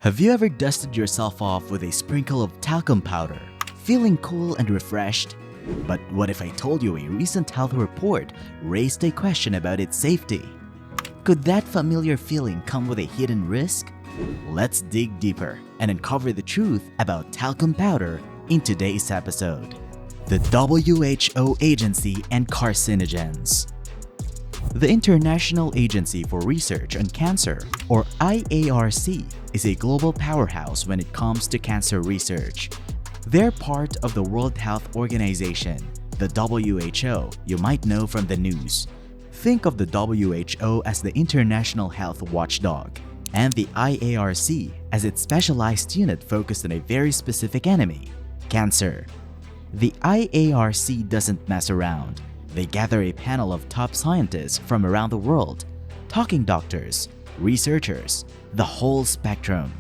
Have you ever dusted yourself off with a sprinkle of talcum powder, feeling cool and refreshed? But what if I told you a recent health report raised a question about its safety? Could that familiar feeling come with a hidden risk? Let's dig deeper and uncover the truth about talcum powder in today's episode. The WHO Agency and Carcinogens. The International Agency for Research on Cancer, or IARC, is a global powerhouse when it comes to cancer research. They're part of the World Health Organization, the WHO, you might know from the news. Think of the WHO as the international health watchdog, and the IARC as its specialized unit focused on a very specific enemy, cancer. The IARC doesn't mess around. They gather a panel of top scientists from around the world, talking doctors, researchers, the whole spectrum.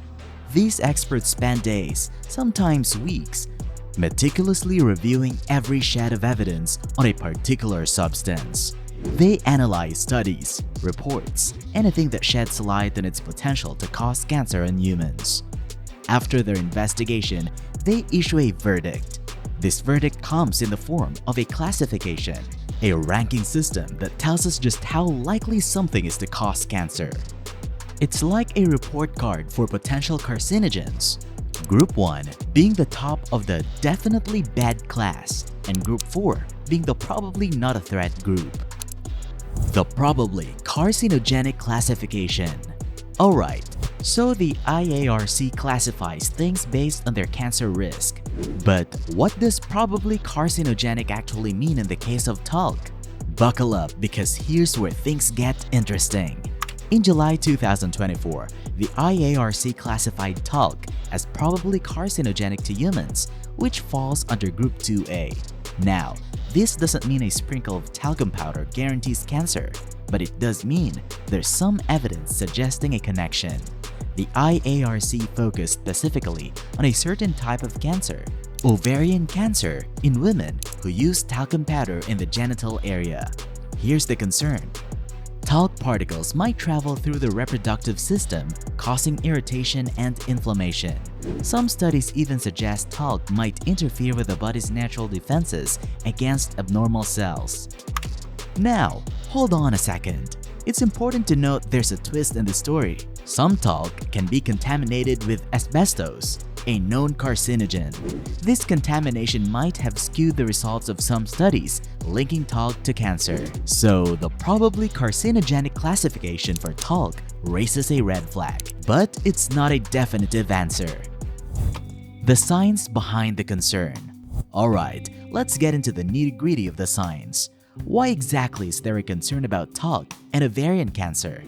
These experts spend days, sometimes weeks, meticulously reviewing every shred of evidence on a particular substance. They analyze studies, reports, anything that sheds light on its potential to cause cancer in humans. After their investigation, they issue a verdict. This verdict comes in the form of a classification, a ranking system that tells us just how likely something is to cause cancer. It's like a report card for potential carcinogens. Group 1 being the top of the definitely bad class, and Group 4 being the probably not a threat group. The probably carcinogenic classification. Alright, so the IARC classifies things based on their cancer risk. But what does probably carcinogenic actually mean in the case of talc? Buckle up, because here's where things get interesting. In July 2024, the IARC classified talc as probably carcinogenic to humans, which falls under Group 2A. Now, this doesn't mean a sprinkle of talcum powder guarantees cancer, but it does mean there's some evidence suggesting a connection. The IARC focused specifically on a certain type of cancer, ovarian cancer, in women who use talcum powder in the genital area. Here's the concern. Talc particles might travel through the reproductive system, causing irritation and inflammation. Some studies even suggest talc might interfere with the body's natural defenses against abnormal cells. Now, hold on a second. It's important to note there's a twist in the story. Some talc can be contaminated with asbestos, a known carcinogen. This contamination might have skewed the results of some studies linking talc to cancer. So, the probably carcinogenic classification for talc raises a red flag, but it's not a definitive answer. The science behind the concern. Alright, let's get into the nitty-gritty of the science. Why exactly is there a concern about talc and ovarian cancer?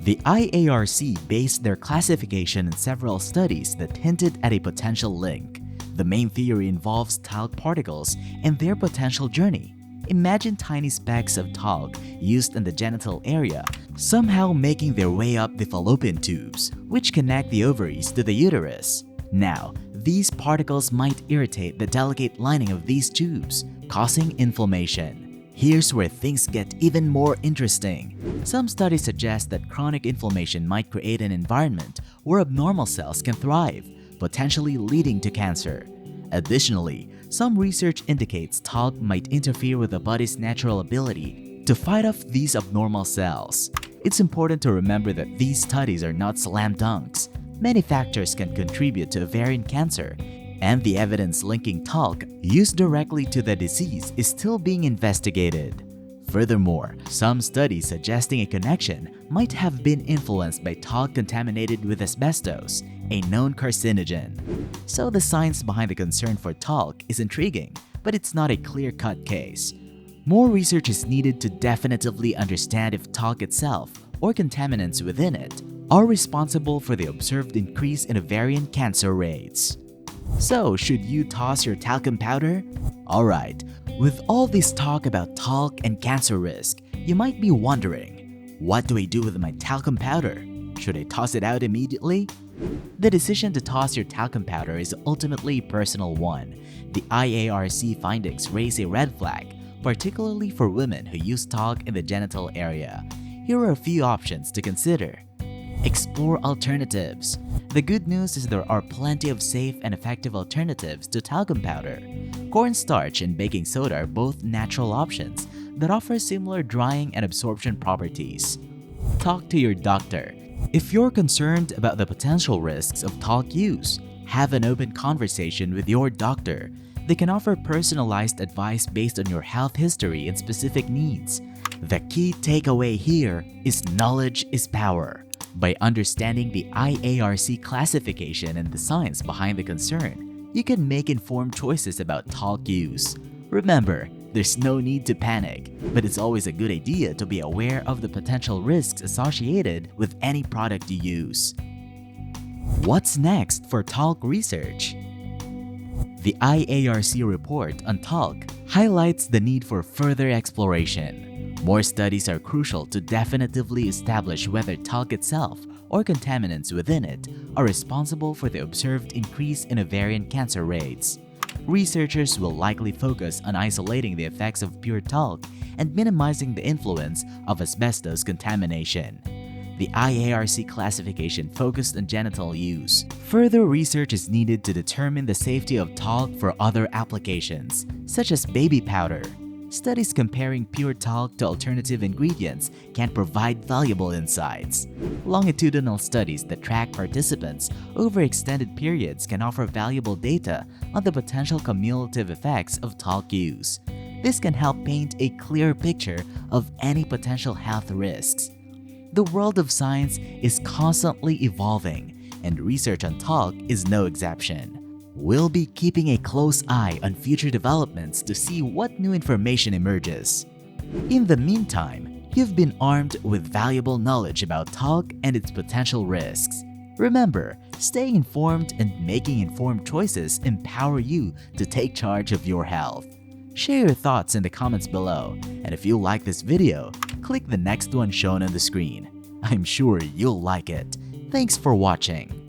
The IARC based their classification on several studies that hinted at a potential link. The main theory involves talc particles and their potential journey. Imagine tiny specks of talc used in the genital area, somehow making their way up the fallopian tubes, which connect the ovaries to the uterus. Now, these particles might irritate the delicate lining of these tubes, causing inflammation. Here's where things get even more interesting. Some studies suggest that chronic inflammation might create an environment where abnormal cells can thrive, potentially leading to cancer. Additionally, some research indicates talc might interfere with the body's natural ability to fight off these abnormal cells. It's important to remember that these studies are not slam dunks. Many factors can contribute to ovarian cancer, and the evidence linking talc used directly to the disease is still being investigated. Furthermore, some studies suggesting a connection might have been influenced by talc contaminated with asbestos, a known carcinogen. So the science behind the concern for talc is intriguing, but it's not a clear-cut case. More research is needed to definitively understand if talc itself, or contaminants within it, are responsible for the observed increase in ovarian cancer rates. So, should you toss your talcum powder? Alright, with all this talk about talc and cancer risk, you might be wondering, what do I do with my talcum powder? Should I toss it out immediately? The decision to toss your talcum powder is ultimately a personal one. The IARC findings raise a red flag, particularly for women who use talc in the genital area. Here are a few options to consider. Explore alternatives. The good news is there are plenty of safe and effective alternatives to talcum powder. Cornstarch and baking soda are both natural options that offer similar drying and absorption properties. Talk to your doctor. If you're concerned about the potential risks of talc use, have an open conversation with your doctor. They can offer personalized advice based on your health history and specific needs. The key takeaway here is knowledge is power. By understanding the IARC classification and the science behind the concern, you can make informed choices about talc use. Remember, there's no need to panic, but it's always a good idea to be aware of the potential risks associated with any product you use. What's next for talc research? The IARC report on talc highlights the need for further exploration. More studies are crucial to definitively establish whether talc itself or contaminants within it are responsible for the observed increase in ovarian cancer rates. Researchers will likely focus on isolating the effects of pure talc and minimizing the influence of asbestos contamination. The IARC classification focused on genital use. Further research is needed to determine the safety of talc for other applications, such as baby powder. Studies comparing pure talc to alternative ingredients can provide valuable insights. Longitudinal studies that track participants over extended periods can offer valuable data on the potential cumulative effects of talc use. This can help paint a clear picture of any potential health risks. The world of science is constantly evolving, and research on talc is no exception. We'll be keeping a close eye on future developments to see what new information emerges. In the meantime, you've been armed with valuable knowledge about talc and its potential risks. Remember, staying informed and making informed choices empower you to take charge of your health. Share your thoughts in the comments below, and if you like this video, click the next one shown on the screen. I'm sure you'll like it. Thanks for watching.